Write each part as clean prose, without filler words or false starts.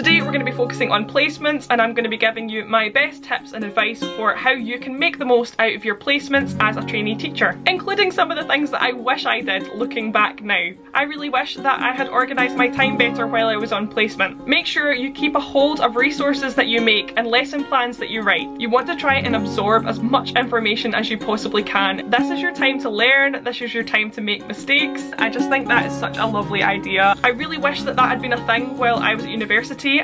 Today we're going to be focusing on placements, and I'm going to be giving you my best tips and advice for how you can make the most out of your placements as a trainee teacher, including some of the things that I wish I did looking back now. I really wish that I had organised my time better while I was on placement. Make sure you keep a hold of resources that you make and lesson plans that you write. You want to try and absorb as much information as you possibly can. This is your time to learn, this is your time to make mistakes. I just think that is such a lovely idea. I really wish that had been a thing while I was at university. Hey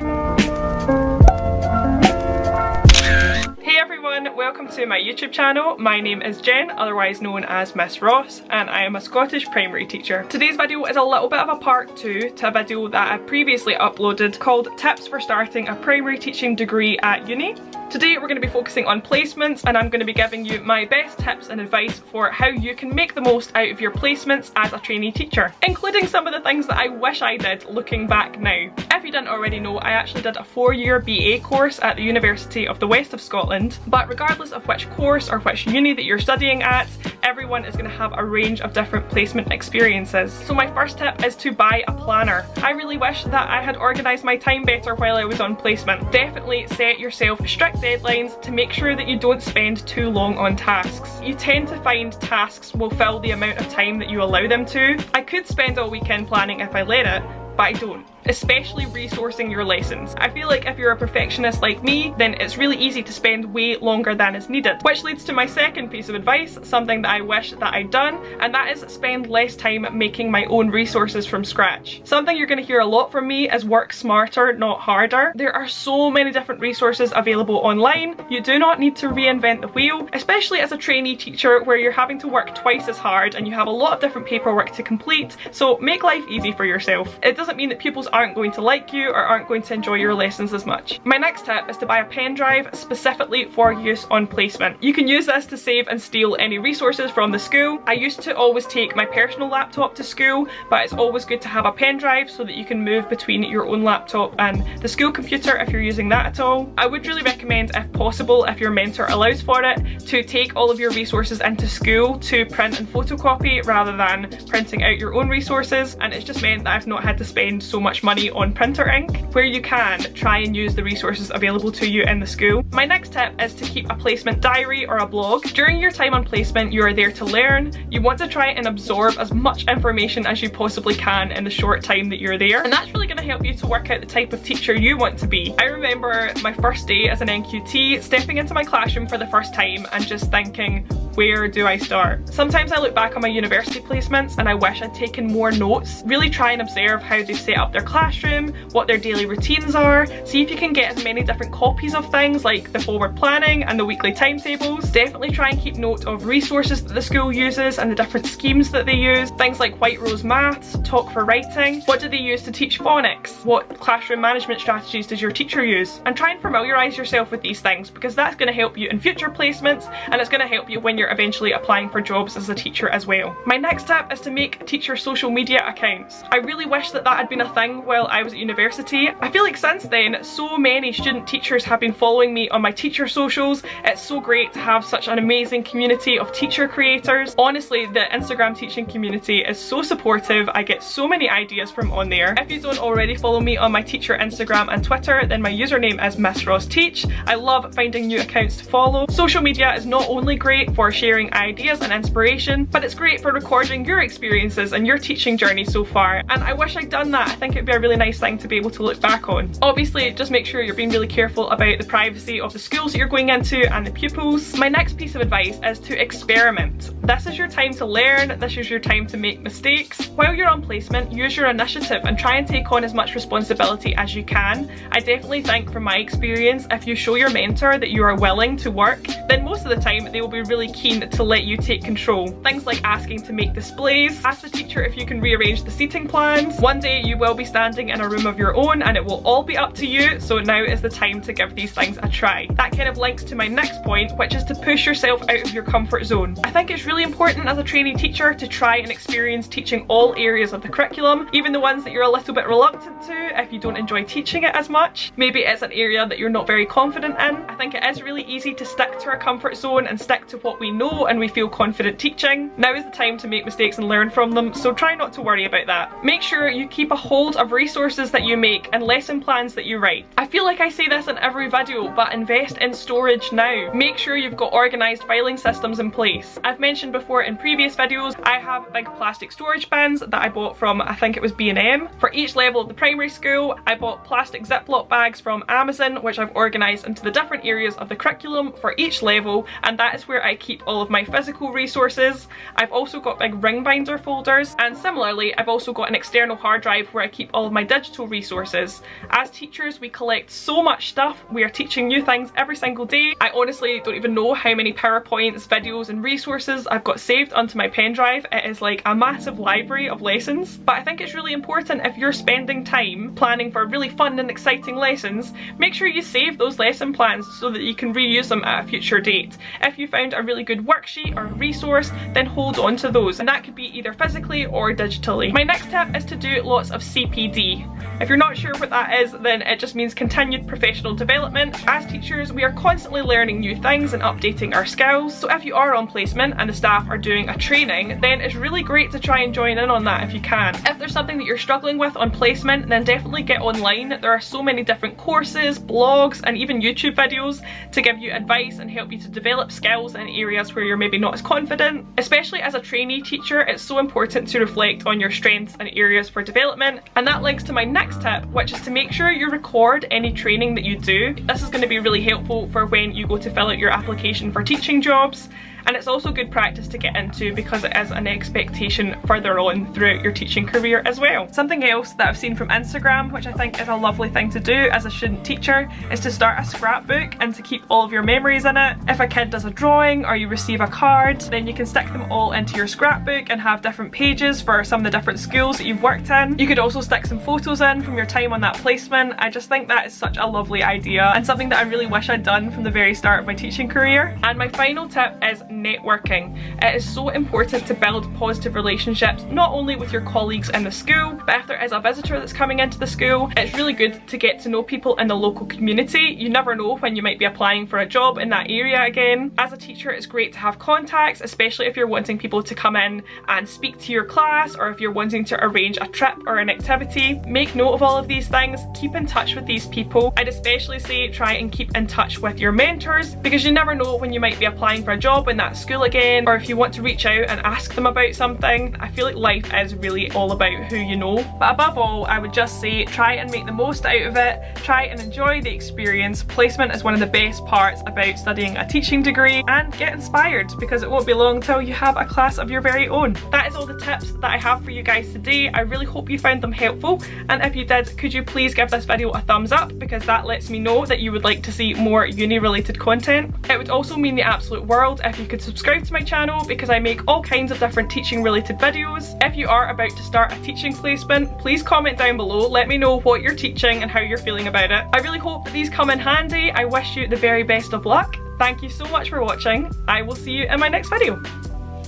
everyone, welcome to my YouTube channel. My name is Jen, otherwise known as Miss Ross, and I am a Scottish primary teacher. Today's video is a little bit of a part 2 to a video that I previously uploaded called Tips for Starting a Primary Teaching Degree at Uni. Today we're going to be focusing on placements, and I'm going to be giving you my best tips and advice for how you can make the most out of your placements as a trainee teacher, including some of the things that I wish I did looking back now. If you didn't already know, I actually did a 4-year BA course at the University of the West of Scotland, but regardless of which course or which uni that you're studying at, everyone is going to have a range of different placement experiences. So my first tip is to buy a planner. I really wish that I had organised my time better while I was on placement. Definitely set yourself strict deadlines to make sure that you don't spend too long on tasks. You tend to find tasks will fill the amount of time that you allow them to. I could spend all weekend planning if I let it, but I don't. Especially resourcing your lessons. I feel like if you're a perfectionist like me, then it's really easy to spend way longer than is needed. Which leads to my second piece of advice, something that I wish that I'd done, and that is spend less time making my own resources from scratch. Something you're going to hear a lot from me is work smarter, not harder. There are so many different resources available online. You do not need to reinvent the wheel, especially as a trainee teacher where you're having to work twice as hard and you have a lot of different paperwork to complete, so make life easy for yourself. It doesn't mean that pupils aren't going to like you or aren't going to enjoy your lessons as much. My next tip is to buy a pen drive specifically for use on placement. You can use this to save and steal any resources from the school. I used to always take my personal laptop to school, but it's always good to have a pen drive so that you can move between your own laptop and the school computer if you're using that at all. I would really recommend, if possible, if your mentor allows for it, to take all of your resources into school to print and photocopy rather than printing out your own resources, and it's just meant that I've not had to spend so much money on printer ink. Where you can, try and use the resources available to you in the school. My next tip is to keep a placement diary or a blog. During your time on placement, you are there to learn. You want to try and absorb as much information as you possibly can in the short time that you're there, and that's really going to help you to work out the type of teacher you want to be. I remember my first day as an NQT, stepping into my classroom for the first time and just thinking, where do I start? Sometimes I look back on my university placements and I wish I'd taken more notes. Really try and observe how they set up their classroom, what their daily routines are. See if you can get as many different copies of things like the forward planning and the weekly timetables. Definitely try and keep note of resources that the school uses and the different schemes that they use. Things like White Rose Maths, Talk for Writing. What do they use to teach phonics? What classroom management strategies does your teacher use? And try and familiarise yourself with these things, because that's going to help you in future placements, and it's going to help you when you're eventually applying for jobs as a teacher as well. My next tip is to make teacher social media accounts. I really wish that had been a thing while I was at university. I feel like since then, so many student teachers have been following me on my teacher socials. It's so great to have such an amazing community of teacher creators. Honestly, the Instagram teaching community is so supportive. I get so many ideas from on there. If you don't already follow me on my teacher Instagram and Twitter, then my username is Miss Ross Teach. I love finding new accounts to follow. Social media is not only great for sharing ideas and inspiration, but it's great for recording your experiences and your teaching journey so far, and I wish I'd done that. I think it'd be a really nice thing to be able to look back on. Obviously, just make sure you're being really careful about the privacy of the schools that you're going into and the pupils. My next piece of advice is to experiment. This is your time to learn, this is your time to make mistakes. While you're on placement, use your initiative and try and take on as much responsibility as you can. I definitely think from my experience, if you show your mentor that you are willing to work, then most of the time they will be really keen to let you take control. Things like asking to make displays, ask the teacher if you can rearrange the seating plans. One day you will be standing in a room of your own and it will all be up to you, so now is the time to give these things a try. That kind of links to my next point, which is to push yourself out of your comfort zone. I think it's really important as a trainee teacher to try and experience teaching all areas of the curriculum, even the ones that you're a little bit reluctant to if you don't enjoy teaching it as much. Maybe it's an area that you're not very confident in. I think it is really easy to stick to our comfort zone and stick to what we know and we feel confident teaching. Now is the time to make mistakes and learn from them, so try not to worry about that. Make sure you keep a hold of resources that you make and lesson plans that you write. I feel like I say this in every video, but invest in storage now. Make sure you've got organised filing systems in place. I've mentioned before in previous videos, I have big plastic storage bins that I bought from, I think it was B&M. For each level of the primary school, I bought plastic Ziploc bags from Amazon, which I've organised into the different areas of the curriculum for each level, and that is where I keep all of my physical resources. I've also got big ring binder folders, and similarly I've also got an external hard drive where I keep all of my digital resources. As teachers, we collect so much stuff. We are teaching new things every single day. I honestly don't even know how many PowerPoints, videos and resources I've got saved onto my pen drive. It is like a massive library of lessons. But I think it's really important, if you're spending time planning for really fun and exciting lessons, make sure you save those lesson plans so that you can reuse them at a future date. If you found a really good worksheet or resource, then hold on to those, and that could be either physically or digitally. My next tip is to do lots of CPD. If you're not sure what that is, then it just means continued professional development. As teachers, we are constantly learning new things and updating our skills, so if you are on placement and the staff are doing a training, then it's really great to try and join in on that if you can. If there's something that you're struggling with on placement, then definitely get online. There are so many different courses, blogs and even YouTube videos to give you advice and help you to develop skills in areas where you're maybe not as confident. Especially as a trainee teacher, it's so important to reflect on your strengths and areas for development, and that links to my next tip, which is to make sure you record any training that you do. This is going to be really helpful for when you go to fill out your application for teaching jobs. And it's also good practice to get into because it is an expectation further on throughout your teaching career as well. Something else that I've seen from Instagram, which I think is a lovely thing to do as a student teacher, is to start a scrapbook and to keep all of your memories in it. If a kid does a drawing or you receive a card, then you can stick them all into your scrapbook and have different pages for some of the different schools that you've worked in. You could also stick some photos in from your time on that placement. I just think that is such a lovely idea and something that I really wish I'd done from the very start of my teaching career. And my final tip is networking. It is so important to build positive relationships, not only with your colleagues in the school, but if there is a visitor that's coming into the school, it's really good to get to know people in the local community. You never know when you might be applying for a job in that area again. As a teacher, it's great to have contacts, especially if you're wanting people to come in and speak to your class, or if you're wanting to arrange a trip or an activity. Make note of all of these things, keep in touch with these people. I'd especially say try and keep in touch with your mentors, because you never know when you might be applying for a job in that school again, or if you want to reach out and ask them about something. I feel like life is really all about who you know. But above all, I would just say try and make the most out of it, try and enjoy the experience. Placement is one of the best parts about studying a teaching degree, and get inspired because it won't be long till you have a class of your very own. That is all the tips that I have for you guys today. I really hope you found them helpful, and if you did, could you please give this video a thumbs up, because that lets me know that you would like to see more uni related content. It would also mean the absolute world if you could subscribe to my channel, because I make all kinds of different teaching related videos. If you are about to start a teaching placement, please comment down below, let me know what you're teaching and how you're feeling about it. I really hope that these come in handy. I wish you the very best of luck. Thank you so much for watching. I will see you in my next video.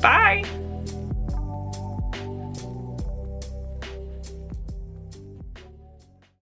Bye!